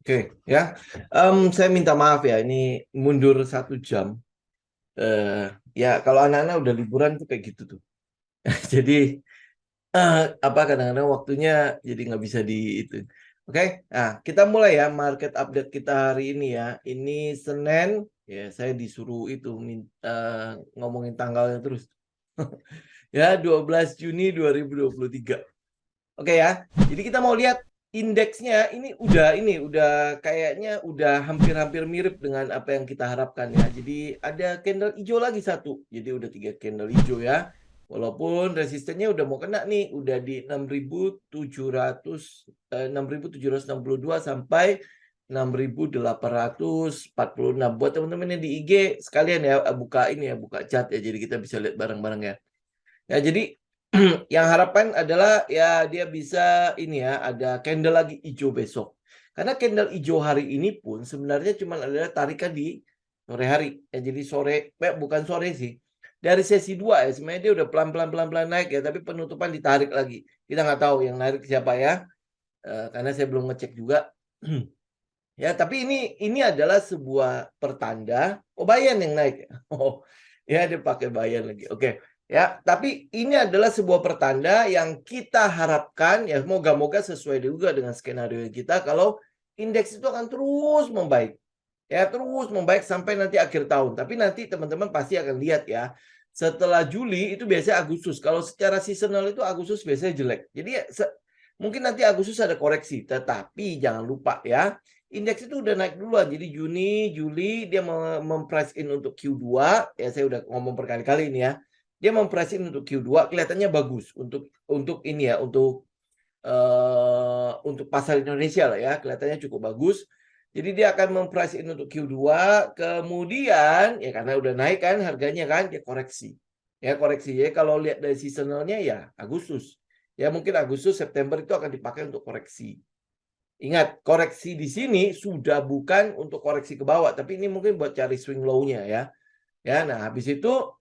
Oke, ya. Saya minta maaf ya, ini mundur 1 jam. Ya, kalau anak-anak udah liburan tuh kayak gitu tuh. Jadi apa kadang-kadang waktunya jadi nggak bisa di itu. Oke, nah kita mulai ya market update kita hari ini ya. Ini Senin, ya saya disuruh itu ngomongin tanggalnya terus. Ya, 12 Juni 2023. Oke ya. Jadi kita mau lihat indeksnya ini udah kayaknya udah hampir-hampir mirip dengan apa yang kita harapkan ya. Jadi ada candle hijau lagi satu. Jadi udah 3 candle hijau ya. Walaupun resistennya udah mau kena nih, udah di 6.762 sampai 6.846. Buat teman-teman yang di IG sekalian ya buka ini ya, buka chat ya. Jadi kita bisa lihat bareng-bareng ya. Ya, jadi yang harapan adalah ya dia bisa ini ya, ada candle lagi hijau besok. Karena candle hijau hari ini pun sebenarnya cuma adalah tarikan di sore hari. Ya, jadi bukan sore sih. Dari sesi 2 ya, sebenarnya dia udah pelan-pelan naik ya, tapi penutupan ditarik lagi. Kita nggak tahu yang narik siapa ya. Karena saya belum ngecek juga. Ya, tapi ini adalah sebuah pertanda. Oh, Bayan yang naik. Oh, ya dia pakai Bayan lagi. Oke. Ya, tapi ini adalah sebuah pertanda yang kita harapkan ya moga-moga sesuai juga dengan skenario kita kalau indeks itu akan terus membaik. Ya, terus membaik sampai nanti akhir tahun. Tapi nanti teman-teman pasti akan lihat ya. Setelah Juli itu biasanya Agustus. Kalau secara seasonal itu Agustus biasanya jelek. Jadi ya, mungkin nanti Agustus ada koreksi, tetapi jangan lupa ya indeks itu udah naik duluan. Jadi Juni, Juli dia memprice in untuk Q2. Ya saya udah ngomong berkali-kali ini ya. Dia memprice in untuk Q2 kelihatannya bagus untuk ini ya, untuk pasar Indonesia lah ya, kelihatannya cukup bagus. Jadi dia akan memprice in untuk Q2, kemudian ya karena udah naik kan harganya kan, dia koreksi. Ya koreksi. Ya kalau lihat dari seasonalnya ya Agustus. Ya mungkin Agustus September itu akan dipakai untuk koreksi. Ingat, koreksi di sini sudah bukan untuk koreksi ke bawah, tapi ini mungkin buat cari swing low-nya ya. Ya, nah habis itu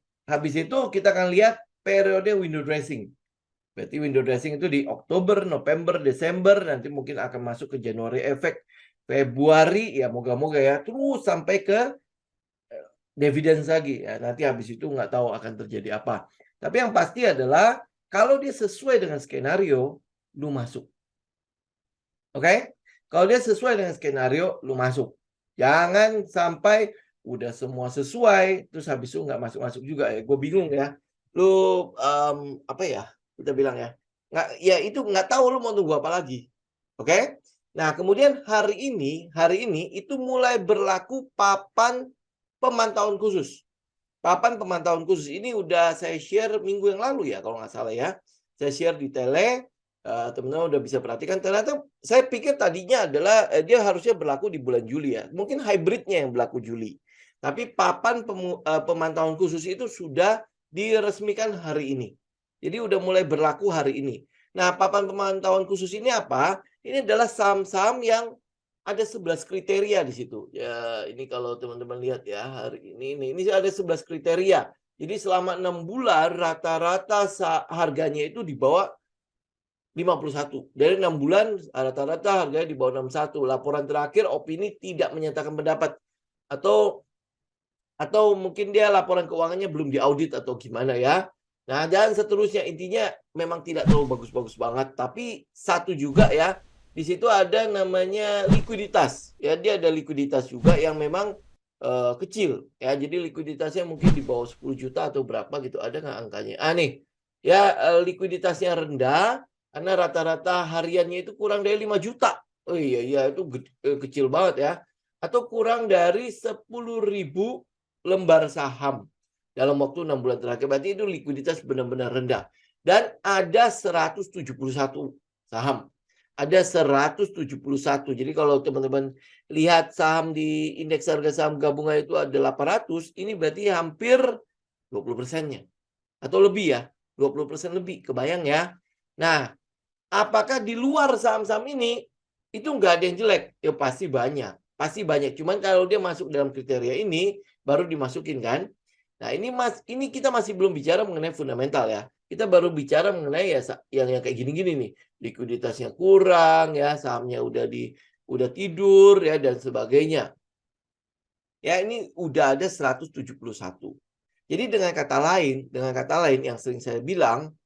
kita akan lihat periode window dressing. Berarti window dressing itu di Oktober, November, Desember, nanti mungkin akan masuk ke Januari efek, Februari ya moga-moga ya, terus sampai ke dividends lagi ya. Nanti habis itu nggak tahu akan terjadi apa. Tapi yang pasti adalah kalau dia sesuai dengan skenario, lu masuk. Oke? Kalau dia sesuai dengan skenario, lu masuk. Jangan sampai udah semua sesuai, terus habis itu nggak masuk-masuk juga ya. Gue bingung ya. Lu apa ya? Kita bilang ya. Nggak, ya itu nggak tahu lu mau tunggu apa lagi. Oke? Nah, kemudian hari ini itu mulai berlaku papan pemantauan khusus. Papan pemantauan khusus ini udah saya share minggu yang lalu ya, kalau nggak salah ya. Saya share di Tele, teman-teman udah bisa perhatikan. Ternyata saya pikir tadinya adalah dia harusnya berlaku di bulan Juli ya. Mungkin hybridnya yang berlaku Juli. Tapi papan pemantauan khusus itu sudah diresmikan hari ini. Jadi udah mulai berlaku hari ini. Nah, papan pemantauan khusus ini apa? Ini adalah saham-saham yang ada 11 kriteria di situ. Ya, ini kalau teman-teman lihat ya hari ini ada 11 kriteria. Jadi selama 6 bulan rata-rata harganya itu di bawah 51. Dari 6 bulan rata-rata harganya di bawah 61. Laporan terakhir opini tidak menyatakan pendapat atau mungkin dia laporan keuangannya belum diaudit atau gimana ya. Nah, dan seterusnya intinya memang tidak terlalu bagus-bagus banget, tapi satu juga ya, di situ ada namanya likuiditas. Ya, dia ada likuiditas juga yang memang kecil ya. Jadi likuiditasnya mungkin di bawah 10 juta atau berapa gitu. Ada nggak angkanya? Nih. Ya, likuiditasnya rendah karena rata-rata hariannya itu kurang dari 5 juta. Oh iya itu kecil banget ya. Atau kurang dari 10.000 lembar saham dalam waktu 6 bulan terakhir. Berarti itu likuiditas benar-benar rendah. Dan ada 171 saham. Ada 171. Jadi kalau teman-teman lihat saham di indeks harga saham gabungan itu ada 800, ini berarti hampir 20%-nya. Atau lebih ya, 20% lebih. Kebayang ya. Nah, apakah di luar saham-saham ini itu nggak ada yang jelek? Ya pasti banyak. Pasti banyak. Cuman kalau dia masuk dalam kriteria ini, baru dimasukin kan. Nah, ini kita masih belum bicara mengenai fundamental ya. Kita baru bicara mengenai ya yang kayak gini-gini nih. Likuiditasnya kurang ya, sahamnya udah di udah tidur ya dan sebagainya. Ya ini udah ada 171. Jadi dengan kata lain yang sering saya bilang,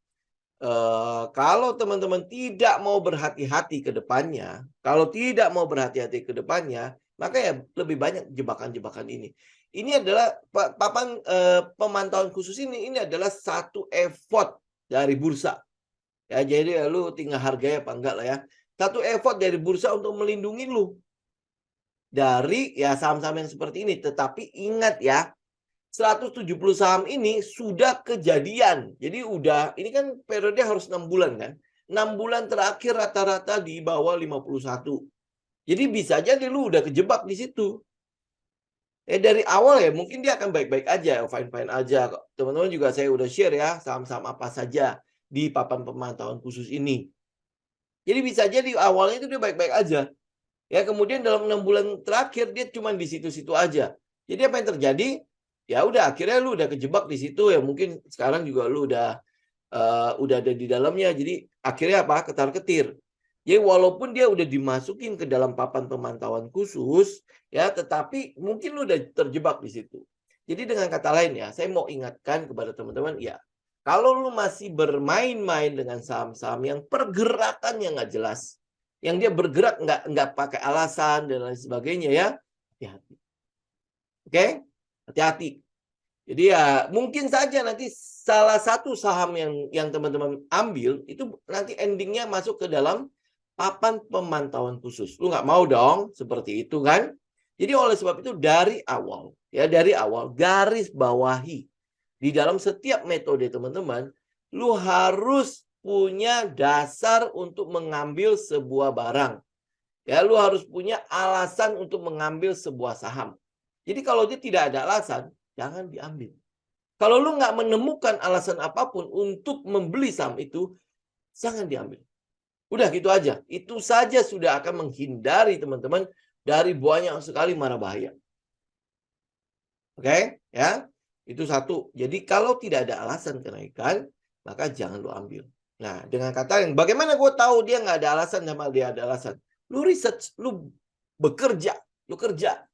kalau teman-teman tidak mau berhati-hati ke depannya, maka ya lebih banyak jebakan-jebakan ini. Ini adalah papan pemantauan khusus ini adalah satu effort dari bursa. Ya, jadi lu tinggal harganya apa enggak lah ya. Satu effort dari bursa untuk melindungi lu dari ya saham-saham yang seperti ini. Tetapi ingat ya, 170 saham ini sudah kejadian. Jadi ini kan periode harus 6 bulan kan. 6 bulan terakhir rata-rata di bawah 51. Jadi bisa jadi lu udah kejebak di situ. Dari awal ya mungkin dia akan baik-baik aja, fine-fine aja kok. Teman-teman juga saya udah share ya saham-saham apa saja di papan pemantauan khusus ini. Jadi bisa jadi awalnya itu dia baik-baik aja. Ya kemudian dalam 6 bulan terakhir dia cuma di situ-situ aja. Jadi apa yang terjadi? Ya udah akhirnya lu udah kejebak di situ ya mungkin sekarang juga lu udah ada di dalamnya. Jadi akhirnya apa? Ketar-ketir. Jadi walaupun dia udah dimasukin ke dalam papan pemantauan khusus ya tetapi mungkin lu udah terjebak di situ. Jadi dengan kata lain ya, saya mau ingatkan kepada teman-teman ya, kalau lu masih bermain-main dengan saham-saham yang pergerakannya nggak jelas, yang dia bergerak nggak pakai alasan dan lain sebagainya ya, hati-hati. Oke? Hati-hati. Jadi ya mungkin saja nanti salah satu saham yang teman-teman ambil itu nanti endingnya masuk ke dalam papan pemantauan khusus. Lu nggak mau dong seperti itu kan? Jadi oleh sebab itu dari awal garis bawahi di dalam setiap metode teman-teman, lu harus punya dasar untuk mengambil sebuah barang. Ya, lu harus punya alasan untuk mengambil sebuah saham. Jadi kalau dia tidak ada alasan, jangan diambil. Kalau lu nggak menemukan alasan apapun untuk membeli saham itu, jangan diambil. Udah gitu aja. Itu saja sudah akan menghindari teman-teman dari banyak sekali mara bahaya. Oke, ya. Itu satu. Jadi kalau tidak ada alasan kenaikan, maka jangan lu ambil. Nah, dengan kata yang bagaimana gue tahu dia nggak ada alasan sama dia ada alasan? Lu research, lu bekerja, lu kerja.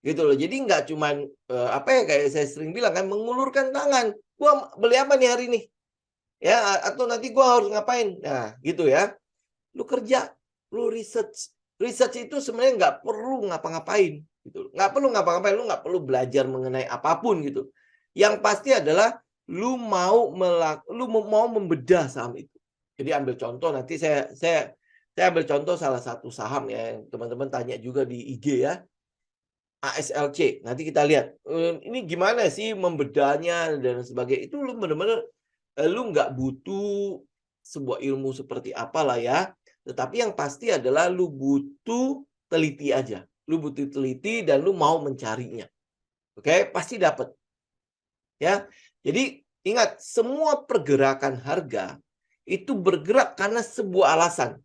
Gitu loh. Jadi nggak cuman apa ya kayak saya sering bilang kan mengulurkan tangan. Gua beli apa nih hari ini? Ya, atau nanti gua harus ngapain? Nah, gitu ya. Lu kerja, lu research. Research itu sebenarnya nggak perlu ngapa-ngapain gitu. Nggak perlu ngapa-ngapain, lu nggak perlu belajar mengenai apapun gitu. Yang pasti adalah lu mau membedah saham itu. Jadi ambil contoh nanti saya ambil contoh salah satu saham ya yang teman-teman tanya juga di IG ya. ASLC. Nanti kita lihat ini gimana sih membedahnya dan sebagainya. Itu lu benar-benar lu nggak butuh sebuah ilmu seperti apalah ya. Tetapi yang pasti adalah lu butuh teliti aja. Lu butuh teliti dan lu mau mencarinya. Oke, pasti dapat. Ya. Jadi ingat, semua pergerakan harga itu bergerak karena sebuah alasan.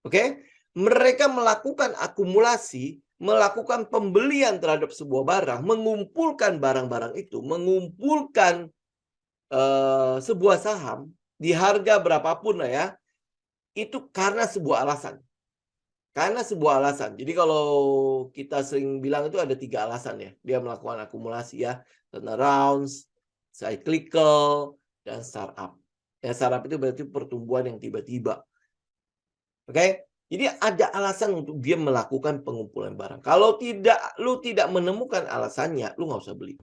Oke? Mereka melakukan akumulasi, melakukan pembelian terhadap sebuah barang, mengumpulkan barang-barang itu, mengumpulkan sebuah saham di harga berapapun lah ya, itu karena sebuah alasan. Karena sebuah alasan. Jadi kalau kita sering bilang itu ada 3 alasan ya. Dia melakukan akumulasi ya. Turnarounds, cyclical, dan startup. Ya, startup itu berarti pertumbuhan yang tiba-tiba. Oke? Jadi ada alasan untuk dia melakukan pengumpulan barang. Kalau lu tidak menemukan alasannya, lu nggak usah beli.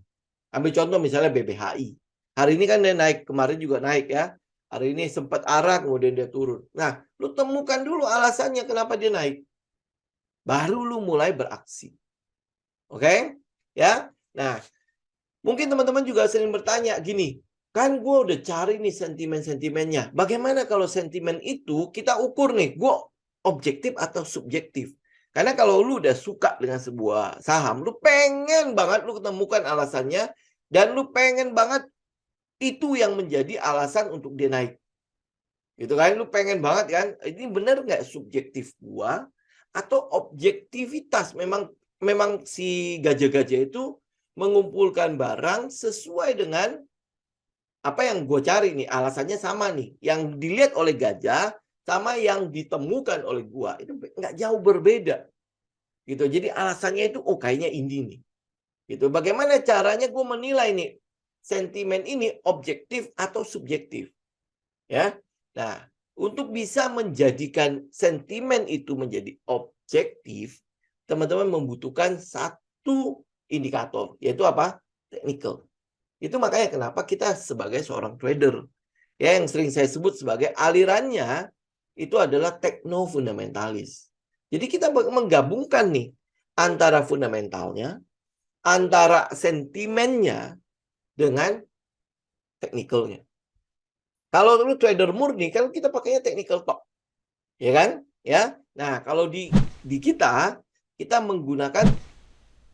Ambil contoh misalnya BBHI. Hari ini kan dia naik, kemarin juga naik ya. Hari ini sempat arah, kemudian dia turun. Nah, lu temukan dulu alasannya kenapa dia naik. Baru lu mulai beraksi. Oke? Ya. Nah, mungkin teman-teman juga sering bertanya gini, kan gue udah cari nih sentimen-sentimennya. Bagaimana kalau sentimen itu kita ukur nih, gue objektif atau subjektif? Karena kalau lu udah suka dengan sebuah saham, lu pengen banget lu ketemukan alasannya, dan lu pengen banget itu yang menjadi alasan untuk dia naik. Gitu kan, lu pengen banget kan, ini benar nggak subjektif gua atau objektivitas memang si gajah-gajah itu mengumpulkan barang sesuai dengan apa yang gue cari nih, alasannya sama nih. Yang dilihat oleh gajah sama yang ditemukan oleh gua itu nggak jauh berbeda. Gitu. Jadi alasannya itu, oh kayaknya ini nih. Gitu. Bagaimana caranya gue menilai nih sentimen ini objektif atau subjektif? Ya. Nah, untuk bisa menjadikan sentimen itu menjadi objektif, teman-teman membutuhkan satu indikator, yaitu apa? Technical. Itu makanya kenapa kita sebagai seorang trader, ya yang sering saya sebut sebagai alirannya itu adalah tekno-fundamentalis. Jadi kita menggabungkan nih antara fundamentalnya, antara sentimennya dengan teknikalnya. Kalau lu trader murni kan kita pakainya technical talk. Ya kan? Ya. Nah, kalau di kita menggunakan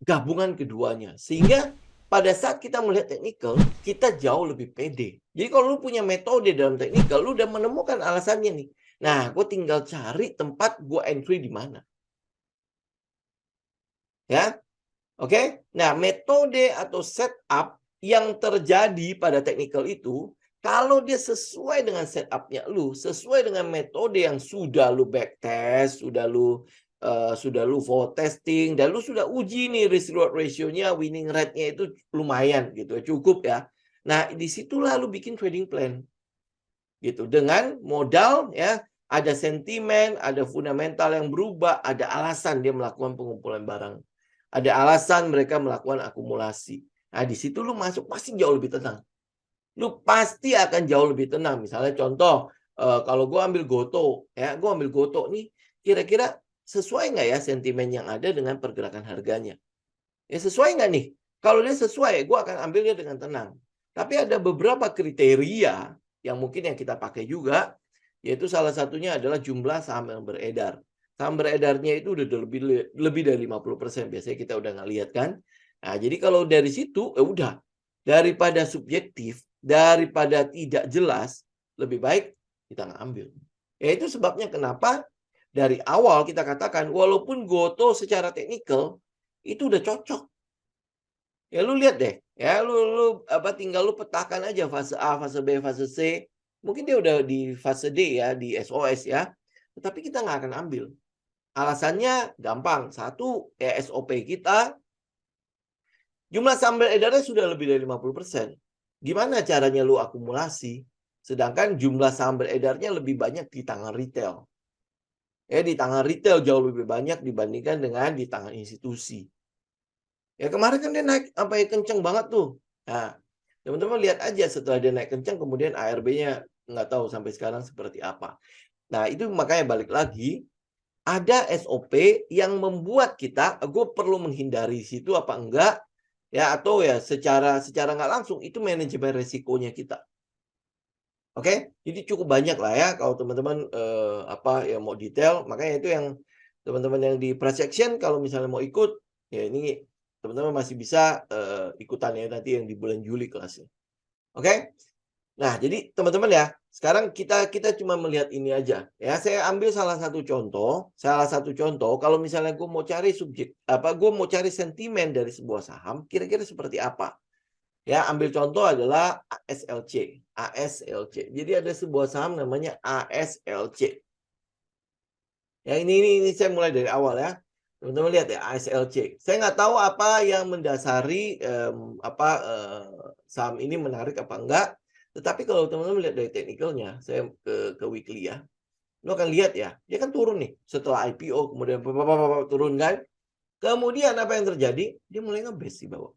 gabungan keduanya. Sehingga pada saat kita melihat teknikal, kita jauh lebih pede. Jadi kalau lu punya metode dalam teknikal, lu udah menemukan alasannya nih. Nah, gue tinggal cari tempat gue entry di mana. Ya, oke? Nah, metode atau setup yang terjadi pada technical itu, kalau dia sesuai dengan setupnya lu, sesuai dengan metode yang sudah lu backtest, sudah lu forward testing, dan lu sudah uji nih risk reward ratio-nya, winning rate-nya itu lumayan gitu, cukup ya. Nah, disitulah lu bikin trading plan. Gitu, dengan modal ya, ada sentimen, ada fundamental yang berubah, ada alasan dia melakukan pengumpulan barang. Ada alasan mereka melakukan akumulasi. Nah, di situ lu masuk pasti jauh lebih tenang. Lu pasti akan jauh lebih tenang. Misalnya contoh, kalau gue ambil Goto, ya, gue ambil Goto nih, kira-kira sesuai nggak ya sentimen yang ada dengan pergerakan harganya? Ya sesuai nggak nih? Kalau dia sesuai, gue akan ambil dia dengan tenang. Tapi ada beberapa kriteria yang mungkin yang kita pakai juga, yaitu salah satunya adalah jumlah saham yang beredar. Saham beredarnya itu udah lebih dari 50%. Biasanya kita udah nggak lihat kan. Nah, jadi kalau dari situ, udah. Daripada subjektif, daripada tidak jelas, lebih baik kita nggak ambil. Ya itu sebabnya kenapa dari awal kita katakan, walaupun Goto secara teknikal, itu udah cocok. Ya lu lihat deh, ya lu tinggal lu petakan aja fase A, fase B, fase C. Mungkin dia udah di fase D ya, di SOS ya. Tetapi kita nggak akan ambil. Alasannya gampang. Satu, ya SOP kita jumlah saham beredarnya sudah lebih dari 50%. Gimana caranya lu akumulasi? Sedangkan jumlah saham beredarnya lebih banyak di tangan retail. Ya di tangan retail jauh lebih banyak dibandingkan dengan di tangan institusi. Ya kemarin kan dia naik sampai kenceng banget tuh. Nah, teman-teman lihat aja setelah dia naik kenceng, kemudian ARB-nya nggak tahu sampai sekarang seperti apa. Nah, itu makanya balik lagi, ada SOP yang membuat kita, gue perlu menghindari situ apa enggak, ya atau ya secara nggak langsung itu manajemen resikonya kita. Oke, jadi cukup banyak lah ya kalau teman-teman yang mau detail, makanya itu yang teman-teman yang di price action kalau misalnya mau ikut, ya ini teman-teman masih bisa ikutan ya nanti yang di bulan Juli kelasnya. Oke? Nah, jadi teman-teman ya, sekarang kita cuma melihat ini aja ya. Saya ambil salah satu contoh kalau misalnya gue mau cari gue mau cari sentimen dari sebuah saham, kira-kira seperti apa? Ya, ambil contoh adalah ASLC. ASLC. Jadi ada sebuah saham namanya ASLC. Ya, ini saya mulai dari awal ya. Teman-teman lihat ya ASLC. Saya nggak tahu apa yang mendasari saham ini menarik apa enggak. Tetapi kalau teman-teman lihat dari teknikalnya, saya ke weekly ya. Lo akan lihat ya, dia kan turun nih setelah IPO kemudian turun kan. Kemudian apa yang terjadi? Dia mulai nge-base di bawah.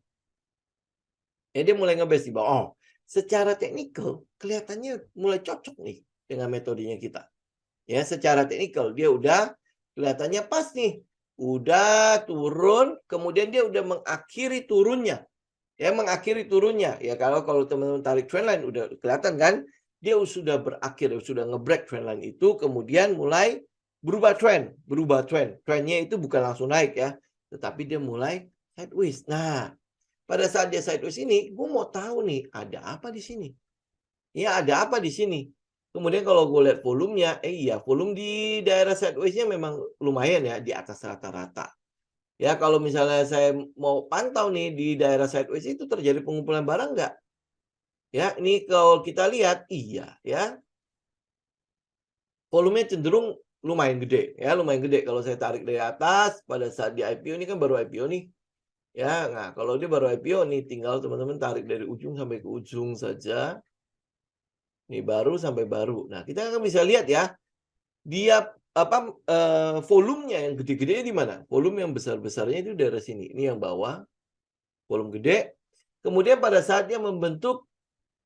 Ya, dia mulai nge-base di bawah. Oh, secara teknikal kelihatannya mulai cocok nih dengan metodenya kita. Ya, secara teknikal dia udah kelihatannya pas nih. Udah turun, kemudian dia udah mengakhiri turunnya. Ya, mengakhiri turunnya. Ya, kalau teman-teman tarik trendline udah kelihatan kan, dia sudah berakhir, sudah nge-break trendline itu, kemudian mulai berubah trend. Trendnya itu bukan langsung naik ya, tetapi dia mulai sideways. Nah, pada saat dia sideways ini, gue mau tahu nih, ada apa di sini? Ya, ada apa di sini? Kemudian kalau gue lihat volumenya, iya, volume di daerah sideways-nya memang lumayan ya, di atas rata-rata. Ya, kalau misalnya saya mau pantau nih, di daerah sideways itu terjadi pengumpulan barang nggak? Ya, ini kalau kita lihat, iya, ya. volumenya cenderung lumayan gede ya, lumayan gede. Kalau saya tarik dari atas pada saat di IPO ini kan baru IPO nih. Ya, nah kalau dia baru IPO nih tinggal teman-teman tarik dari ujung sampai ke ujung saja. Ini baru sampai baru. Nah, kita akan bisa lihat ya, dia volumenya yang gede-gede di mana? Volume yang besar-besarnya itu dari sini. Ini yang bawah. Volume gede. Kemudian pada saat dia membentuk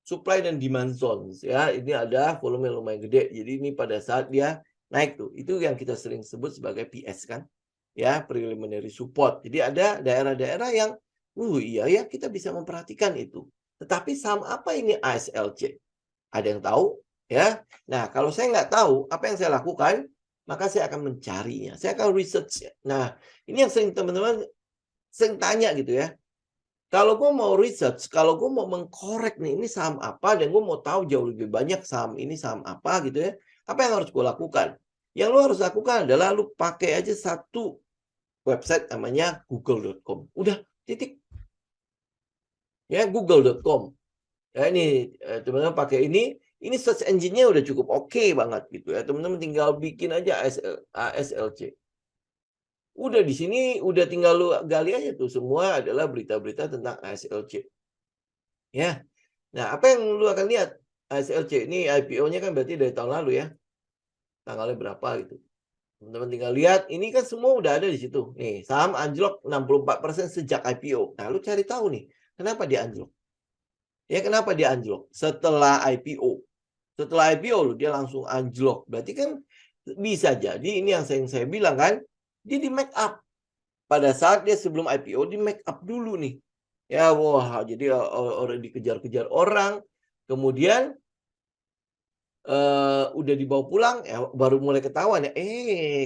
supply dan demand zones ya, ini ada volume yang lumayan gede. Jadi ini pada saat dia naik tuh, itu yang kita sering sebut sebagai PS kan, ya preliminary support. Jadi ada daerah-daerah yang, iya ya kita bisa memperhatikan itu. Tetapi saham apa ini ASLC? Ada yang tahu? Ya. Nah kalau saya nggak tahu, apa yang saya lakukan? Maka saya akan mencarinya. Saya akan research. Nah ini yang sering teman-teman sering tanya gitu ya. Kalau gue mau research, kalau gue mau mengkorek nih, ini saham apa, dan gue mau tahu jauh lebih banyak saham ini saham apa gitu ya, apa yang harus gue lakukan? Yang lo harus lakukan adalah lo pakai aja satu website namanya google.com. Udah, titik. Ya, google.com. Ya, ini teman-teman pakai ini search engine-nya udah cukup oke banget gitu ya. Teman-teman tinggal bikin aja ASLC. Udah di sini udah tinggal lu gali aja tuh semua adalah berita-berita tentang ASLC. Ya. Nah, apa yang lu akan lihat? ASLC ini IPO-nya kan berarti dari tahun lalu ya. Tanggalnya berapa gitu. Teman-teman tinggal lihat, ini kan semua udah ada di situ. Nih, saham anjlok 64% sejak IPO. Nah, lu cari tahu nih, kenapa dia anjlok? Ya, kenapa dia anjlok? Setelah IPO. Setelah IPO dia langsung anjlok. Berarti kan bisa jadi ini yang saya bilang kan, dia di make up. Pada saat dia sebelum IPO di make up dulu nih. Ya, wah, jadi orang dikejar-kejar orang. Kemudian udah dibawa pulang ya baru mulai ketahuan ya,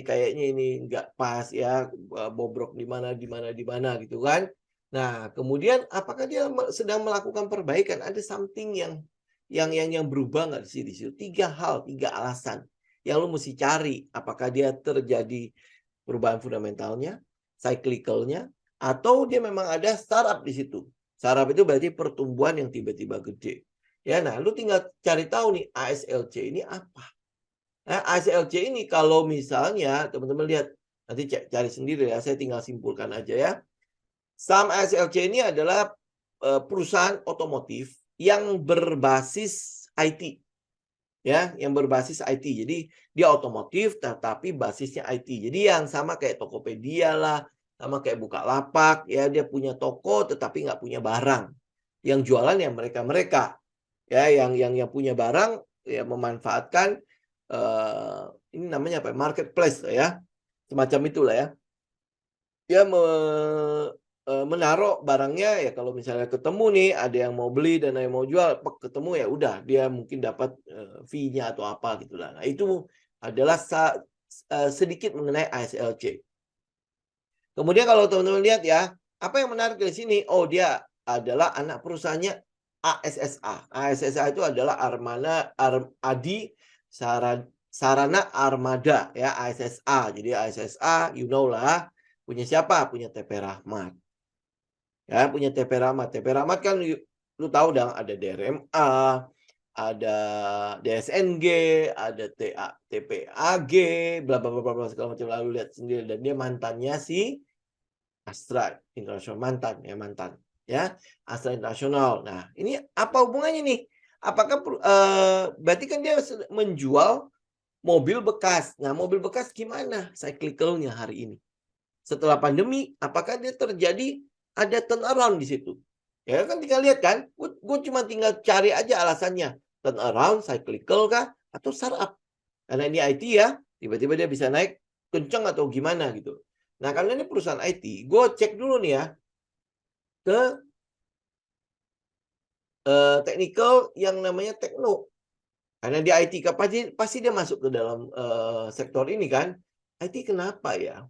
kayaknya ini nggak pas ya, bobrok di mana gitu kan. Nah, kemudian apakah dia sedang melakukan perbaikan? Ada something yang berubah nggak di situ? 3 hal, 3 alasan yang lu mesti cari. Apakah dia terjadi perubahan fundamentalnya, cyclical-nya, atau dia memang ada startup di situ. Startup itu berarti pertumbuhan yang tiba-tiba gede. Ya, nah lu tinggal cari tahu nih ASLC ini apa. Nah, ASLC ini kalau misalnya teman-teman lihat nanti cari sendiri ya, saya tinggal simpulkan aja ya. Saham ASLC ini adalah perusahaan otomotif yang berbasis IT. Ya, yang berbasis IT. Jadi dia otomotif tetapi basisnya IT. Jadi yang sama kayak Tokopedia lah, sama kayak Bukalapak ya, dia punya toko tetapi nggak punya barang. Yang jualan yang mereka-mereka. Ya, yang punya barang ya memanfaatkan ini namanya apa? Marketplace ya. Semacam itulah ya. Dia menaruh barangnya ya kalau misalnya ketemu nih ada yang mau beli dan ada yang mau jual, ketemu ya udah dia mungkin dapat fee-nya atau apa gitulah. Nah, itu adalah sedikit mengenai ASLC. Kemudian kalau teman-teman lihat ya, apa yang menarik dari sini? Oh, dia adalah anak perusahaannya ASSA. ASSA itu adalah Adi Sarana Armada ya, ASSA. Jadi ASSA you know lah, punya siapa? Punya TP Rahmat. Ya, punya TP Rahmat. TP Rahmat kan lu tahu dong ada DRMA, ada DSNG, ada TPAG, bla bla bla bla segala macam, lalu lihat sendiri, dan dia mantannya si Astra International, mantan ya Astra International. Nah, ini apa hubungannya nih? Apakah berarti kan dia menjual mobil bekas. Nah, mobil bekas gimana cyclicalnya hari ini? Setelah pandemi, apakah dia terjadi ada turnaround di situ? Ya kan tinggal lihat kan, gue cuma tinggal cari aja alasannya. Turnaround, cyclical kah, atau startup? Karena ini IT ya, tiba-tiba dia bisa naik kenceng atau gimana gitu. Nah, karena ini perusahaan IT, gue cek dulu nih ya ke technical yang namanya Tekno. Karena di IT pasti dia masuk ke dalam sektor ini kan. IT kenapa ya?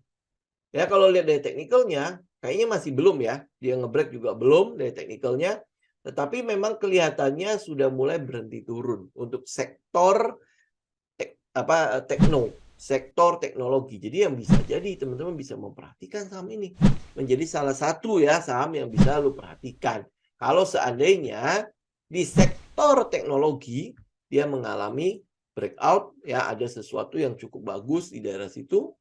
Ya kalau lihat dari teknikalnya, kayaknya masih belum ya. Dia ngebreak juga belum dari teknikalnya. Tetapi memang kelihatannya sudah mulai berhenti turun untuk sektor sektor teknologi. Jadi yang bisa jadi teman-teman bisa memperhatikan saham ini. Menjadi salah satu ya saham yang bisa lu perhatikan. Kalau seandainya di sektor teknologi dia mengalami breakout, ya ada sesuatu yang cukup bagus di daerah situ.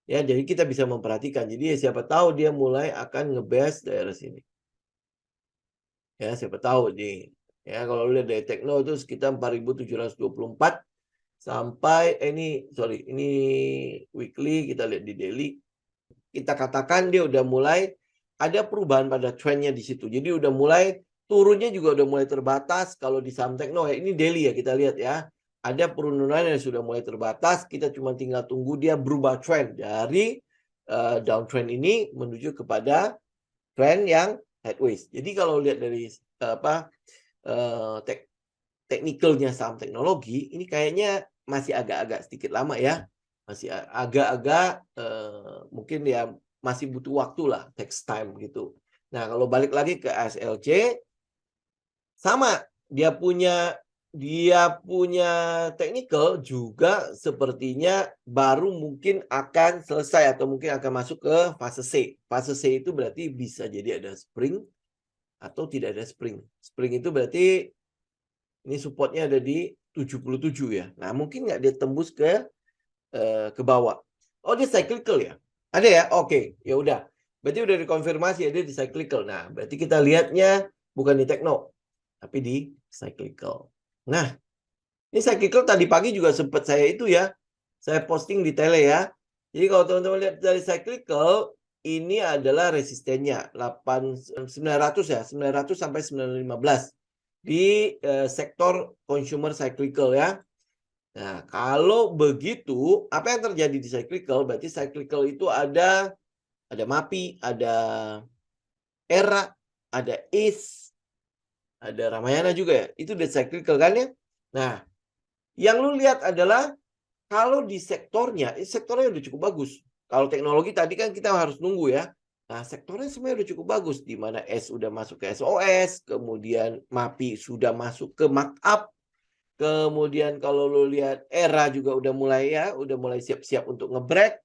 Ya, jadi kita bisa memperhatikan. Jadi siapa tahu dia mulai akan nge-base daerah sini. Ya, siapa tahu nih. Ya, kalau lihat dari Tekno itu sekitar 4.724 sampai ini weekly, kita lihat di daily. Kita katakan dia udah mulai ada perubahan pada trendnya di situ. Jadi udah mulai turunnya juga udah mulai terbatas. Kalau di saham Tekno ya, ini daily ya kita lihat ya. Ada penurunan yang sudah mulai terbatas. Kita cuma tinggal tunggu dia berubah trend dari downtrend ini menuju kepada trend yang sideways. Jadi kalau lihat dari teknikalnya saham teknologi, ini kayaknya masih agak-agak sedikit lama ya. Masih agak-agak mungkin ya masih butuh waktu lah, takes time gitu. Nah, kalau balik lagi ke ASLC, sama, dia punya technical juga sepertinya baru mungkin akan selesai atau mungkin akan masuk ke fase C. Fase C itu berarti bisa jadi ada spring atau tidak ada spring. Spring itu berarti ini supportnya ada di 77 ya. Nah, mungkin nggak dia tembus ke bawah. Oh, dia cyclical ya? Ada ya? Oke, ya udah. Berarti udah dikonfirmasi ada di cyclical. Nah, berarti kita lihatnya bukan di Tekno, tapi di cyclical. Nah, ini cyclical tadi pagi juga sempat saya itu ya. Saya posting di tele ya. Jadi kalau teman-teman lihat dari cyclical, ini adalah resistennya 900 ya, 900 sampai 915 di sektor consumer cyclical ya. Nah, kalau begitu, apa yang terjadi di cyclical? Berarti cyclical itu ada MAPI, ada ERA, ada ACE, ada Ramayana juga ya. Itu udah cyclical kan ya? Nah, yang lu lihat adalah kalau di sektornya udah cukup bagus. Kalau teknologi tadi kan kita harus nunggu ya. Nah, sektornya sebenarnya udah cukup bagus. Di mana S udah masuk ke SOS, kemudian MAPI sudah masuk ke markup. Kemudian kalau lu lihat ERA juga udah mulai siap-siap untuk nge-break.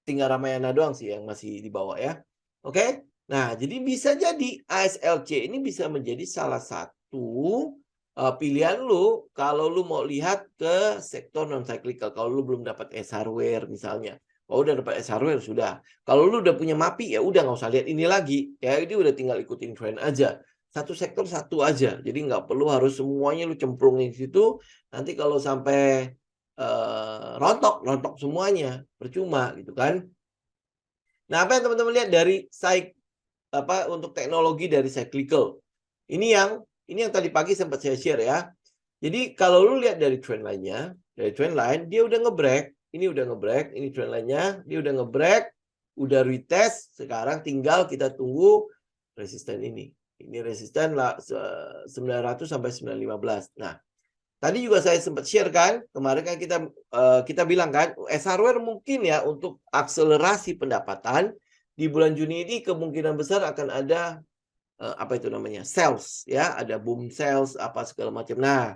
Tinggal Ramayana doang sih yang masih di bawah ya. Oke? Nah, jadi bisa jadi ASLC ini bisa menjadi salah satu pilihan lu kalau lu mau lihat ke sektor non cyclical. Kalau lu belum dapat S hardware misalnya. Kalau udah dapat S hardware sudah. Kalau lu udah punya MAPI ya udah nggak usah lihat ini lagi. Ya, ini udah tinggal ikutin trend aja. Satu sektor satu aja. Jadi nggak perlu harus semuanya lu cemplungin di situ. Nanti kalau sampai rontok semuanya, percuma gitu kan. Nah, apa yang teman-teman lihat dari untuk teknologi dari cyclical? Ini yang tadi pagi sempat saya share ya. Jadi kalau lu lihat dari trend line-nya, dia udah nge-break, ini trend line-nya, dia udah nge-break, udah retest, sekarang tinggal kita tunggu resisten ini. Ini resisten 900 sampai 915. Nah, tadi juga saya sempat share kan, kemarin kan kita bilang kan, S hardware mungkin ya untuk akselerasi pendapatan di bulan Juni ini kemungkinan besar akan ada sales ya, ada boom sales apa segala macam. Nah,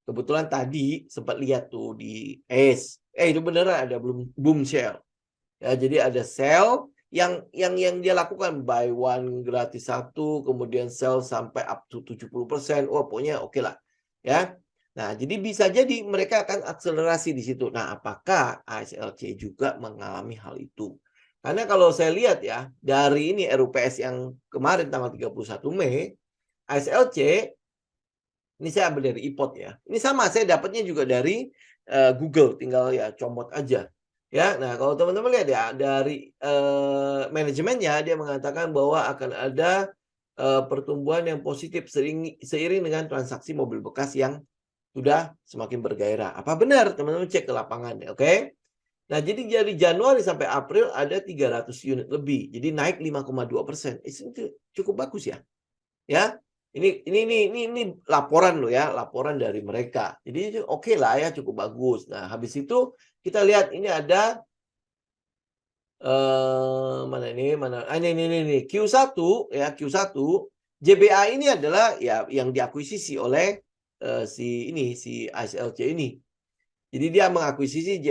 kebetulan tadi sempat lihat tuh di ACE, itu beneran ada boom sale. Ya, jadi ada sale yang dia lakukan buy one gratis satu, kemudian sell sampai up to 70%. Oh, pokoknya oke lah. Ya. Nah, jadi bisa jadi mereka akan akselerasi di situ. Nah, apakah ASLC juga mengalami hal itu? Karena kalau saya lihat ya, dari ini RUPS yang kemarin tanggal 31 Mei, ASLC, ini saya ambil dari iPod ya. Ini sama, saya dapatnya juga dari Google, tinggal ya comot aja. Ya, nah kalau teman-teman lihat ya dari manajemennya dia mengatakan bahwa akan ada pertumbuhan yang positif seiring dengan transaksi mobil bekas yang sudah semakin bergairah. Apa benar? Teman-teman cek ke lapangan, oke? Nah, jadi dari Januari sampai April ada 300 unit lebih. Jadi naik 5,2%. Itu cukup bagus ya. Ya. Ini laporan loh ya, laporan dari mereka. Jadi oke lah ya, cukup bagus. Nah, habis itu kita lihat ini ada ini Q1 ya, Q1 JBA ini adalah ya yang diakuisisi oleh si ASLC ini. Jadi dia mengakuisisi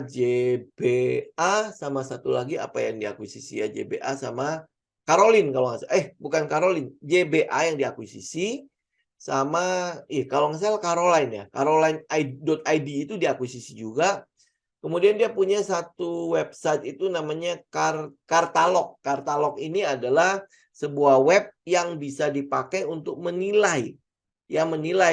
JBA sama satu lagi apa yang diakuisisi ya, JBA sama Caroline kalau nggak salah. Bukan Caroline, JBA yang diakuisisi. sama kalau nggak salah Caroline ya. Caroline.id itu diakuisisi juga. Kemudian dia punya satu website itu namanya Kartalog. Kartalog ini adalah sebuah web yang bisa dipakai untuk menilai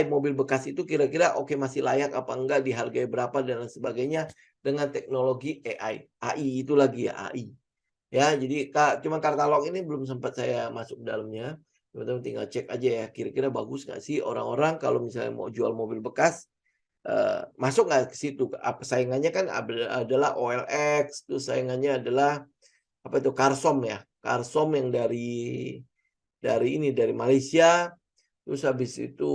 mobil bekas itu kira-kira oke masih layak apa enggak, dihargai berapa dan lain sebagainya dengan teknologi AI itu lagi ya, AI. Ya, jadi cuma Kartalog ini belum sempat saya masuk ke dalamnya. Teman-teman tinggal cek aja ya, kira-kira bagus nggak sih orang-orang kalau misalnya mau jual mobil bekas, masuk nggak ke situ? Saingannya kan adalah OLX, terus saingannya adalah apa itu Karsom ya, Karsom yang dari Malaysia, terus habis itu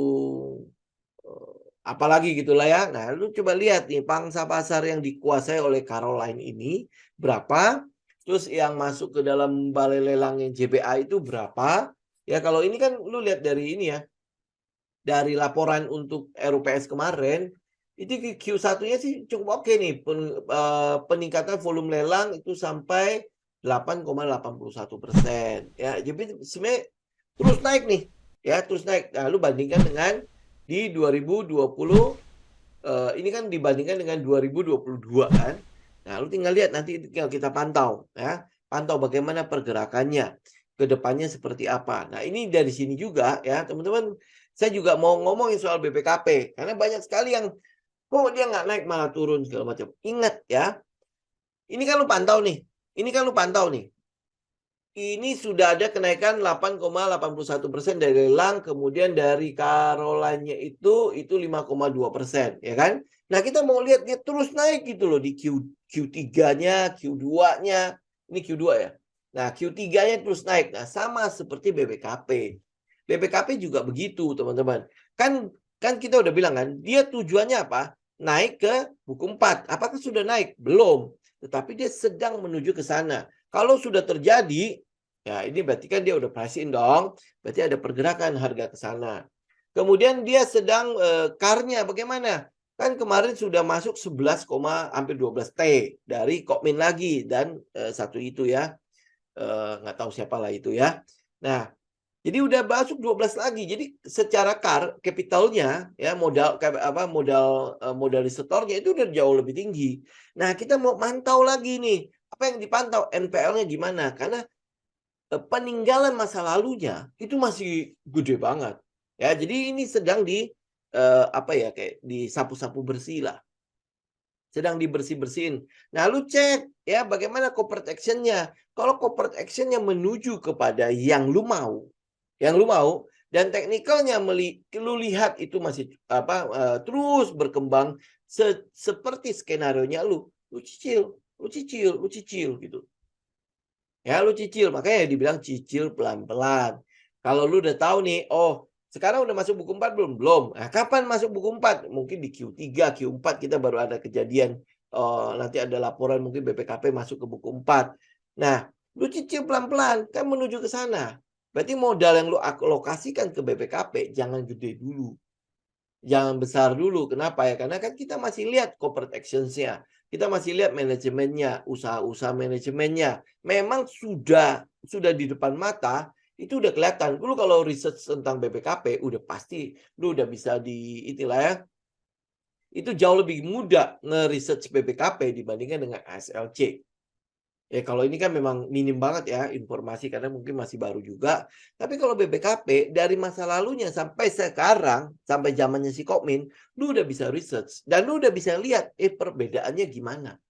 apalagi gitulah ya. Nah, lu coba lihat nih pangsa pasar yang dikuasai oleh Caroline ini berapa, terus yang masuk ke dalam balai lelang yang JBA itu berapa. Ya kalau ini kan lu lihat dari ini ya, dari laporan untuk RUPS kemarin, itu Q1-nya sih cukup oke nih. Peningkatan volume lelang itu sampai 8,81%. Ya, jadi sebenarnya terus naik nih. Ya, terus naik. Nah, lu bandingkan dengan di 2020, ini kan dibandingkan dengan 2022 kan. Nah, lu tinggal lihat nanti tinggal kita pantau ya. Pantau bagaimana pergerakannya ke depannya seperti apa. Nah, ini dari sini juga ya, teman-teman. Saya juga mau ngomongin soal BPKP karena banyak sekali yang kok dia nggak naik malah turun segala macam. Ingat ya, ini kan lu pantau nih. Ini sudah ada kenaikan 8,81% dari lelang, kemudian dari Caroline-nya itu 5,2%, ya kan? Nah, kita mau lihat dia terus naik gitu loh di Q3-nya, Q2-nya. Ini Q2 ya. Nah, Q3-nya terus naik. Nah, sama seperti BPKP. BPKP juga begitu, teman-teman. Kan kita udah bilang kan, dia tujuannya apa? Naik ke buku 4. Apakah sudah naik? Belum. Tetapi dia sedang menuju ke sana. Kalau sudah terjadi, ya, ini berarti kan dia udah pricing dong. Berarti ada pergerakan harga ke sana. Kemudian dia sedang CAR-nya bagaimana? Kan kemarin sudah masuk 11, hampir 12 T dari Kokmin lagi dan satu itu ya. Nggak tahu siapa lah itu ya. Nah, jadi udah masuk 12 lagi. Jadi secara CAR capitalnya ya modal resetornya itu udah jauh lebih tinggi. Nah, kita mau mantau lagi nih. Apa yang dipantau? NPL-nya gimana? Karena peninggalan masa lalunya itu masih gede banget. Ya, jadi ini sedang kayak disapu-sapu bersih lah. Sedang dibersih-bersihin. Nah, lu cek ya bagaimana corporate action-nya. Kalau corporate action-nya menuju kepada yang lu mau dan teknikalnya lu lihat itu masih terus berkembang seperti skenario-nya lu cicil gitu. Ya, lu cicil. Makanya dibilang cicil pelan-pelan. Kalau lu udah tahu nih, oh, sekarang udah masuk buku 4 belum? Belum. Nah, kapan masuk buku 4? Mungkin di Q3, Q4 kita baru ada kejadian. Nanti ada laporan mungkin BPKP masuk ke buku 4. Nah, lu cicil pelan-pelan. Kan menuju ke sana. Berarti modal yang lu alokasikan ke BPKP jangan gede dulu. Jangan besar dulu. Kenapa ya? Karena kan kita masih lihat corporate actions-nya. Kita masih lihat manajemennya, usaha-usaha manajemennya. Memang sudah di depan mata, itu udah kelihatan. Dulu kalau research tentang BPKP, udah pasti lu udah bisa inilah ya. Itu jauh lebih mudah nge-research BPKP dibandingkan dengan ASLC. Ya kalau ini kan memang minim banget ya informasi karena mungkin masih baru juga. Tapi kalau BPKP dari masa lalunya sampai sekarang, sampai zamannya si Kokmin, lu udah bisa research dan lu udah bisa lihat perbedaannya gimana.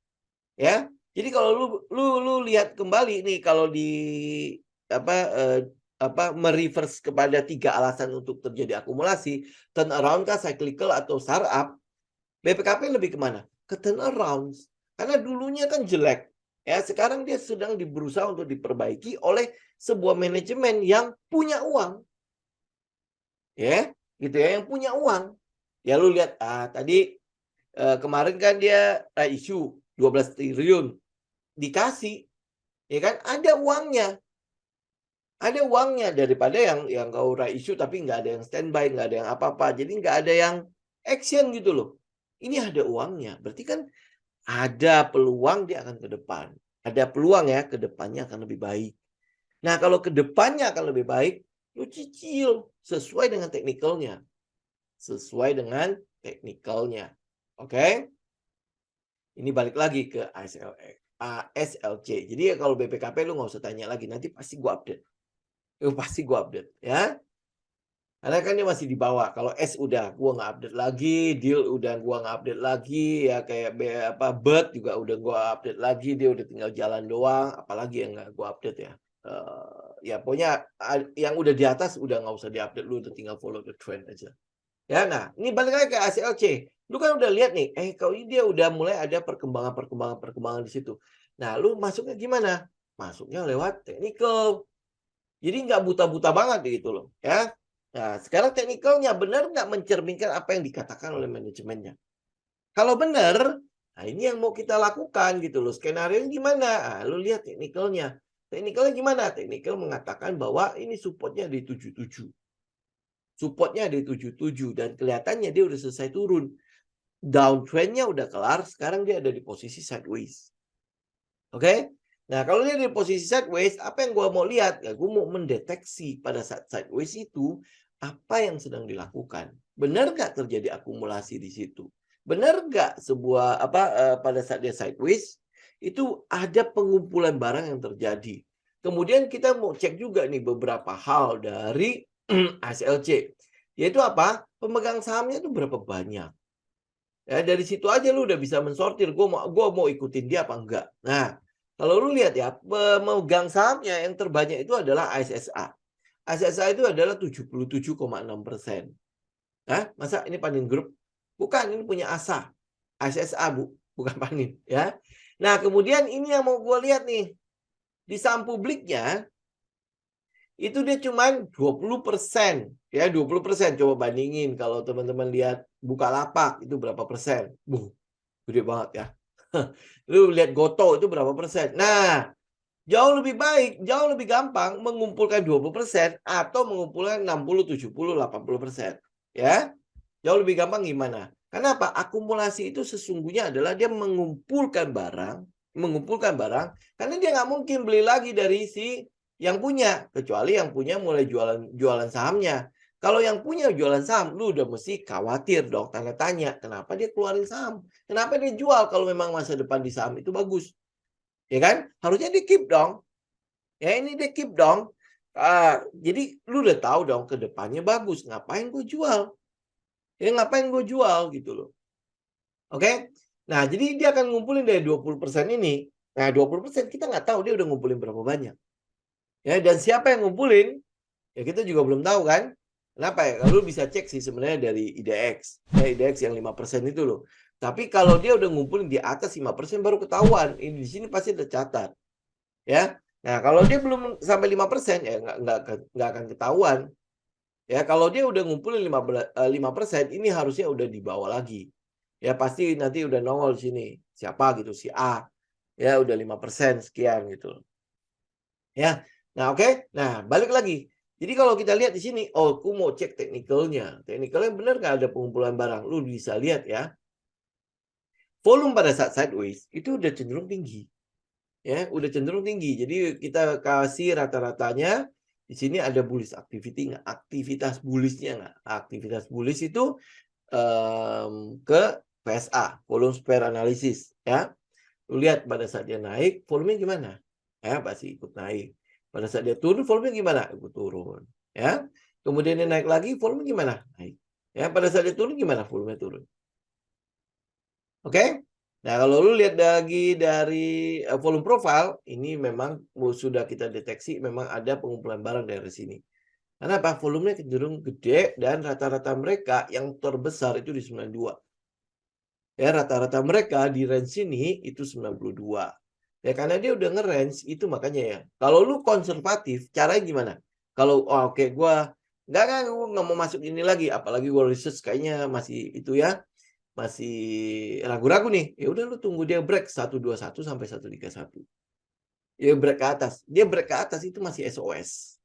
Ya. Jadi kalau lu lihat kembali nih kalau di mereverse kepada 3 alasan untuk terjadi akumulasi, turnaround kah, cyclical atau startup, BPKP lebih kemana? Ke turnaround. Karena dulunya kan jelek. Ya, sekarang dia sedang berusaha untuk diperbaiki oleh sebuah manajemen yang punya uang. Ya, gitu ya, yang punya uang. Ya lu lihat tadi kemarin kan dia isu 12 triliun dikasih. Ya kan ada uangnya. Ada uangnya daripada yang kau isu tapi nggak ada yang standby, nggak ada yang apa-apa. Jadi nggak ada yang action gitu loh. Ini ada uangnya. Berarti kan ada peluang dia akan ke depan. Ada peluang ya ke depannya akan lebih baik. Nah, kalau ke depannya akan lebih baik, Lu cicil sesuai dengan teknikalnya. Sesuai dengan teknikalnya. Oke? Ini balik lagi ke ASLC. Jadi ya kalau BPKP lu nggak usah tanya lagi, nanti pasti gua update. Pasti gua update ya. Karena kan dia masih di bawah. Kalau S udah gua nggak update lagi, deal udah gua nggak update lagi, ya kayak bird juga udah gua update lagi, dia udah tinggal jalan doang, apalagi yang nggak gua update ya. Ya pokoknya yang udah di atas udah nggak usah diupdate, lu udah tinggal follow the trend aja. Ya, nah ini balik lagi ke ACLC. Lu kan udah lihat nih, kalau ini dia udah mulai ada perkembangan di situ. Nah, lu masuknya gimana? Masuknya lewat technical. Jadi nggak buta-buta banget gitu loh, ya. Nah, sekarang technicalnya benar nggak mencerminkan apa yang dikatakan oleh manajemennya. Kalau benar, nah ini yang mau kita lakukan gitu loh. Skenario gimana? Lu lihat technicalnya. Technicalnya gimana? Technical mengatakan bahwa ini supportnya di 77. Supportnya di 77 dan kelihatannya dia udah selesai turun. Downtrend-nya udah kelar, sekarang dia ada di posisi sideways. Oke? Nah, kalau dia di posisi sideways, apa yang gua mau lihat? Ya, gua mau mendeteksi pada saat sideways itu apa yang sedang dilakukan. Benar nggak terjadi akumulasi di situ? Benar nggak sebuah pada saat dia sideways itu ada pengumpulan barang yang terjadi. Kemudian kita mau cek juga nih beberapa hal dari ASLC. Yaitu apa? Pemegang sahamnya itu berapa banyak. Ya, dari situ aja lu udah bisa mensortir, gua mau ikutin dia apa enggak. Nah, kalau lu lihat ya, pemegang sahamnya yang terbanyak itu adalah ASSA. ASSA itu adalah 77,6%. Hah? Masa ini Panin Group? Bukan, ini punya ASA. ASSA, Bu, bukan Panin, ya. Nah, kemudian ini yang mau gua lihat nih. Di saham publiknya itu dia cuma 20%. Ya, 20%. Coba bandingin kalau teman-teman lihat Bukalapak itu berapa persen. Gede banget ya. Lu lihat Goto itu berapa persen. Nah, jauh lebih baik, jauh lebih gampang mengumpulkan 20% atau mengumpulkan 60, 70, 80%. Ya. Jauh lebih gampang gimana? Kenapa? Akumulasi itu sesungguhnya adalah dia mengumpulkan barang, karena dia nggak mungkin beli lagi dari si yang punya, kecuali yang punya mulai jualan sahamnya. Kalau yang punya jualan saham, lu udah mesti khawatir dong, tanda tanya, kenapa dia keluarin saham? Kenapa dia jual kalau memang masa depan di saham itu bagus? Ya kan? Harusnya di keep dong. Ya ini di keep dong. Jadi lu udah tahu dong ke depannya bagus, ngapain gue jual? Ya ngapain gue jual gitu loh. Oke? Nah, jadi dia akan ngumpulin dari 20% ini. Nah, 20% kita nggak tahu dia udah ngumpulin berapa banyak. Ya, dan siapa yang ngumpulin? Ya kita juga belum tahu kan? Kenapa ya? Lalu bisa cek sih sebenarnya dari IDX. Ya, IDX yang 5% itu loh. Tapi kalau dia udah ngumpulin di atas 5% baru ketahuan. Ini di sini pasti tercatat. Ya. Nah, kalau dia belum sampai 5% ya nggak akan ketahuan. Ya, kalau dia udah ngumpulin 5%, ini harusnya udah dibawa lagi. Ya, pasti nanti udah nongol di sini. Siapa gitu, si A. Ya, udah 5% sekian gitu. Ya. Nah, oke. Nah, balik lagi. Jadi kalau kita lihat di sini, aku mau cek teknikalnya. Teknikalnya benar nggak ada pengumpulan barang? Lu bisa lihat ya. Volume pada saat sideways itu udah cenderung tinggi. Ya, udah cenderung tinggi. Jadi kita kasih rata-ratanya. Di sini ada bullish activity nggak? Aktivitas bullishnya nggak? Aktivitas bullish itu ke PSA, volume pair analysis. Ya, lu lihat pada saat dia naik, volumenya gimana? Ya, pasti ikut naik. Pada saat dia turun, volumenya gimana? Ikut turun. Ya, kemudian dia naik lagi, volumenya gimana? Naik. Ya, pada saat dia turun gimana? Volumenya turun. Oke? Nah, kalau lu lihat lagi dari volume profile, ini memang sudah kita deteksi memang ada pengumpulan barang dari sini. Karena apa? Volumenya cenderung gede dan rata-rata mereka yang terbesar itu di 92. Ya, rata-rata mereka di range sini itu 92. Ya, karena dia udah nge-range itu makanya ya. Kalau lu konservatif, caranya gimana? Kalau oke gua nggak mau masuk ini lagi, apalagi gua research kayaknya masih itu ya. Masih ragu-ragu nih, ya udah lu tunggu dia break 121 sampai 131. Ya break ke atas. Dia break ke atas itu masih SOS.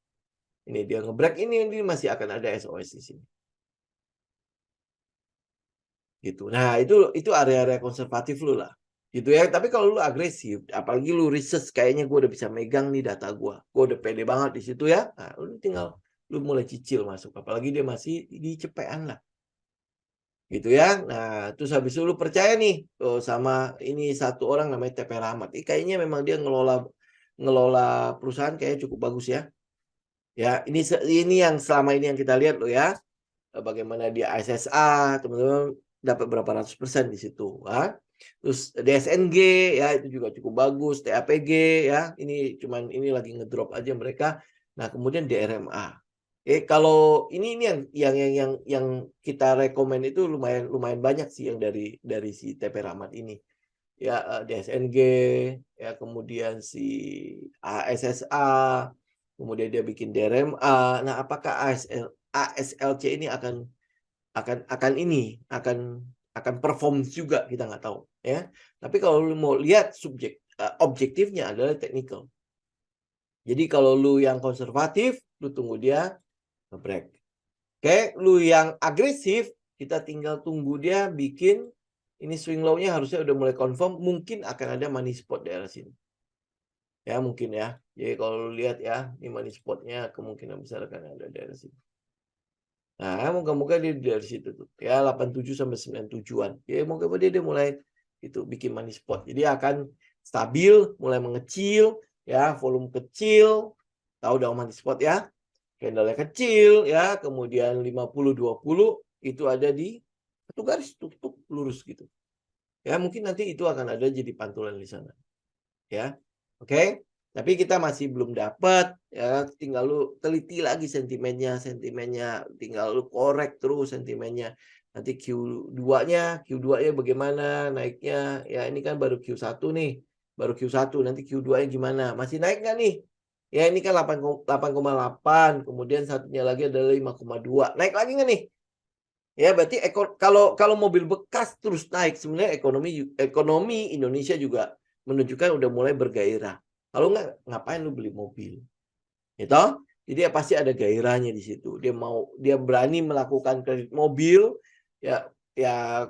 Ini dia nge-break ini masih akan ada SOS di sini. Gitu. Nah, itu area-area konservatif lu lah. Gitu ya. Tapi kalau lu agresif, apalagi lu research kayaknya gue udah bisa megang nih data gue. Gue udah pede banget di situ ya. Nah, lu lu mulai cicil masuk. Apalagi dia masih di cepean lah. Gitu ya. Nah, terus habis itu lu percaya nih sama ini satu orang namanya TP Rahmat. Kayaknya memang dia ngelola perusahaan kayaknya cukup bagus ya. Ya, ini yang selama ini yang kita lihat loh ya. Bagaimana dia SSA, teman-teman dapat berapa ratus% di situ. Terus DSNG ya itu juga cukup bagus, TAPG ya. Ini lagi ngedrop aja mereka. Nah, kemudian DRMA. Kalau ini yang kita rekomen itu lumayan banyak sih yang dari si TP Rahmat ini. Ya, DSNG, ya kemudian si ASSA, kemudian dia bikin DRMA. Nah, apakah ASLC ini akan perform juga, kita nggak tahu ya. Tapi kalau lu mau lihat objektifnya adalah technical. Jadi kalau lu yang konservatif, lu tunggu dia nge-break. Oke, lu yang agresif, kita tinggal tunggu dia bikin ini swing low-nya harusnya udah mulai confirm, mungkin akan ada money spot daerah sini. Ya, mungkin ya. Jadi kalau lu lihat ya, ini money spot-nya kemungkinan besar akan ada daerah sini. Nah, moga-moga dia dari situ tuh. Ya, 87 sampai 97-an. Ya, moga-moga dia mulai itu bikin money spot. Jadi akan stabil, mulai mengecil, ya, volume kecil. Tahu dong money spot ya. Candle-nya kecil ya, kemudian 50-20 itu ada di satu garis tutup lurus gitu. Ya, mungkin nanti itu akan ada jadi pantulan di sana. Ya. Oke. Tapi kita masih belum dapat ya, tinggal lu teliti lagi sentimennya, tinggal lu korek terus sentimennya. Nanti Q2-nya bagaimana naiknya? Ya, ini kan baru Q1 nih. Baru Q1, nanti Q2-nya gimana? Masih naik nggak nih? Ya, ini kan 8,8, kemudian satunya lagi adalah 5,2. Naik lagi nggak nih? Ya, berarti kalau mobil bekas terus naik, sebenarnya ekonomi Indonesia juga menunjukkan udah mulai bergairah. Kalau nggak, ngapain lu beli mobil? Gitu? Jadi ya pasti ada gairahnya di situ. Dia berani melakukan kredit mobil. Ya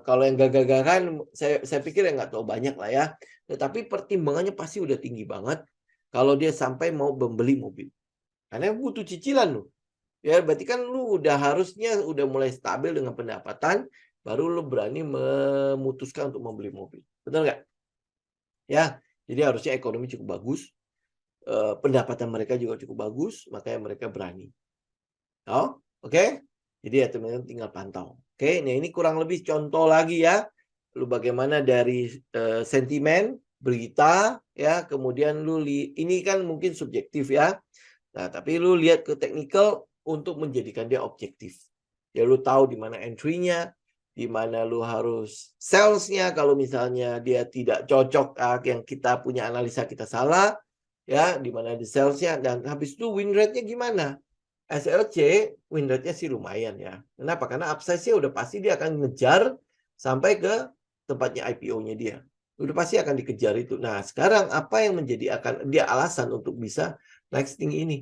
kalau yang gagah-gagahan, saya pikir ya nggak tahu banyak lah ya. Tetapi pertimbangannya pasti udah tinggi banget kalau dia sampai mau membeli mobil. Karena butuh cicilan loh. Ya berarti kan lu harusnya udah mulai stabil dengan pendapatan, baru lu berani memutuskan untuk membeli mobil. Betul nggak? Ya, jadi harusnya ekonomi cukup bagus, pendapatan mereka juga cukup bagus, makanya mereka berani. Oke? Jadi ya teman-teman tinggal pantau. Oke, nah ini kurang lebih contoh lagi ya, lu bagaimana dari sentimen, berita, ya, kemudian ini kan mungkin subjektif ya. Nah, tapi lu lihat ke technical untuk menjadikan dia objektif. Ya lu tahu di mana entry-nya, di mana lu harus sales-nya kalau misalnya dia tidak cocok, yang kita punya analisa kita salah, ya, di mana di sales-nya, dan habis itu win rate-nya gimana? SLC win rate-nya sih lumayan ya. Kenapa? Karena upsize-nya udah pasti dia akan ngejar sampai ke tempatnya IPO-nya dia. Udah pasti akan dikejar itu. Nah, sekarang apa yang menjadi dia alasan untuk bisa naik setinggi ini?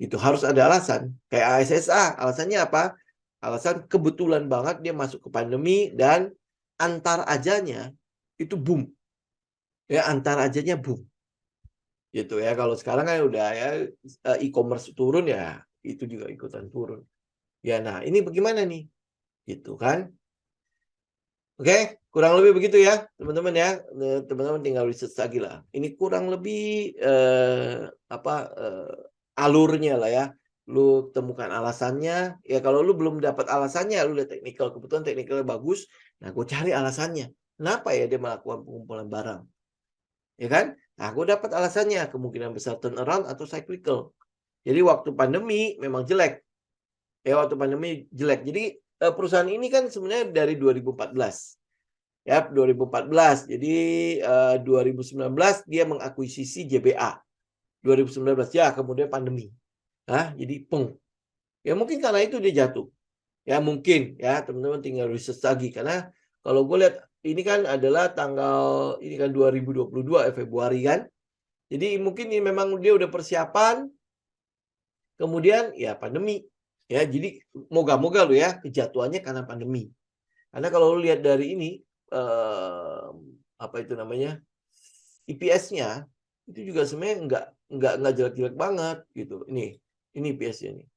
Itu harus ada alasan. Kayak ASSA, alasannya apa? Alasan kebetulan banget dia masuk ke pandemi dan antar ajanya itu boom. Ya, antar ajanya boom. Gitu ya. Kalau sekarang kan udah ya e-commerce turun ya, itu juga ikutan turun. Ya, nah ini bagaimana nih? Gitu kan. Oke, kurang lebih begitu ya, teman-teman ya. Teman-teman tinggal research lagi lah. Ini kurang lebih alurnya lah ya. Lu temukan alasannya. Ya kalau lu belum dapat alasannya, lu lihat teknikal. Kebetulan teknikalnya bagus. Nah, gue cari alasannya. Kenapa ya dia melakukan pengumpulan barang? Ya kan? Nah, gue dapat alasannya. Kemungkinan besar turnaround atau cyclical. Jadi waktu pandemi memang jelek. Ya, waktu pandemi jelek. Jadi perusahaan ini kan sebenarnya dari 2014. Ya, 2014. Jadi 2019 dia mengakuisisi JBA. 2019 ya, kemudian pandemi. Jadi ya mungkin karena itu dia jatuh. Ya mungkin ya, teman-teman tinggal research lagi karena kalau gue lihat ini kan adalah ini kan 2022 Februari kan. Jadi mungkin ini memang dia udah persiapan, kemudian ya pandemi. Ya, jadi moga-moga lo ya kejatuhannya karena pandemi. Karena kalau lu lihat dari ini apa itu namanya? EPS-nya itu juga sebenarnya enggak jelek-jelek banget gitu. Ini Ini IPS-nya nih.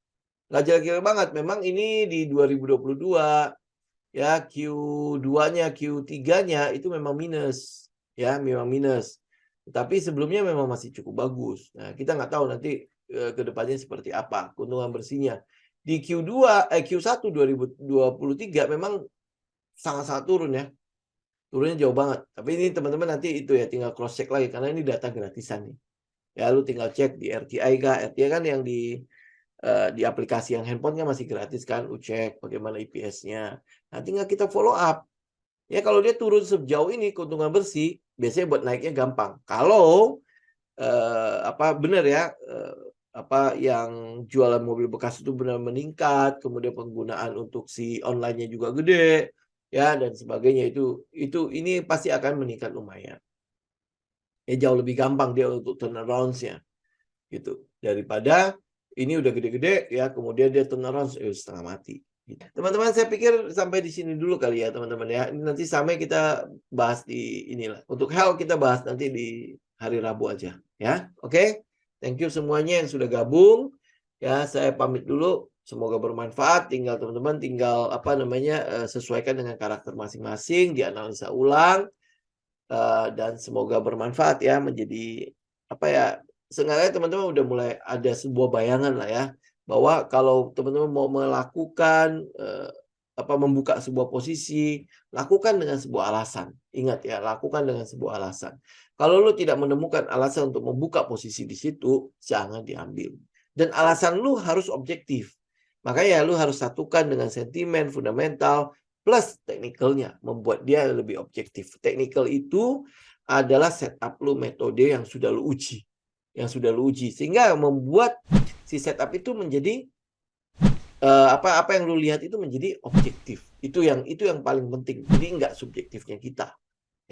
Nggak jelek-jelek banget. Memang ini di 2022 ya Q2-nya, Q3-nya itu memang minus. Ya, memang minus. Tapi sebelumnya memang masih cukup bagus. Nah, kita nggak tahu nanti ke depannya seperti apa keuntungan bersihnya. Di Q1 2023 memang sangat-sangat turun ya. Turunnya jauh banget. Tapi ini teman-teman nanti itu ya tinggal cross check lagi karena ini data gratisan nih. Ya lu tinggal cek di RTI kah? RTI kan yang di aplikasi yang handphone kan masih gratis kan, lu cek bagaimana IPS-nya. Nah, tinggal kita follow up. Ya kalau dia turun sejauh ini keuntungan bersih, biasanya buat naiknya gampang. Kalau benar ya apa yang jualan mobil bekas itu benar meningkat, kemudian penggunaan untuk si online-nya juga gede, ya dan sebagainya ini pasti akan meningkat lumayan. Ya jauh lebih gampang dia untuk turnaround-nya gitu daripada ini udah gede-gede ya kemudian dia turnaround setengah mati. Teman-teman saya pikir sampai di sini dulu kali ya teman-teman ya. Ini nanti sampai kita bahas di inilah. Untuk health kita bahas nanti di hari Rabu aja ya. Oke. Thank you semuanya yang sudah gabung. Ya, saya pamit dulu. Semoga bermanfaat. Tinggal teman-teman tinggal sesuaikan dengan karakter masing-masing, dianalisa ulang dan semoga bermanfaat ya menjadi seenggaknya teman-teman udah mulai ada sebuah bayangan lah ya bahwa kalau teman-teman mau melakukan membuka sebuah posisi, lakukan dengan sebuah alasan. Ingat ya, lakukan dengan sebuah alasan. Kalau lu tidak menemukan alasan untuk membuka posisi di situ, jangan diambil. Dan alasan lu harus objektif. Makanya lu harus satukan dengan sentimen, fundamental, plus technicalnya, membuat dia lebih objektif. Technical itu adalah setup lu metode yang sudah lu uji. Sehingga membuat si setup itu menjadi apa yang lu lihat itu menjadi objektif. Itu yang paling penting. Jadi nggak subjektifnya kita.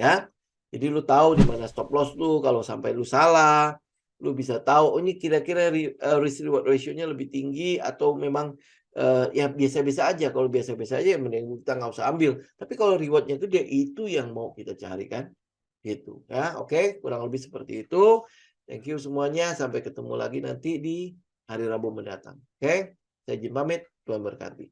Ya. Jadi lu tahu di mana stop loss lu kalau sampai lu salah, lu bisa tahu ini kira-kira risk reward ratio-nya lebih tinggi atau memang ya biasa-biasa aja. Kalau biasa-biasa aja mending kita nggak usah ambil. Tapi kalau reward-nya itu dia itu yang mau kita cari kan. Gitu ya. Oke, kurang lebih seperti itu. Thank you semuanya. Sampai ketemu lagi nanti di hari Rabu mendatang. Oke. Saya izin pamit. Tuhan berkati.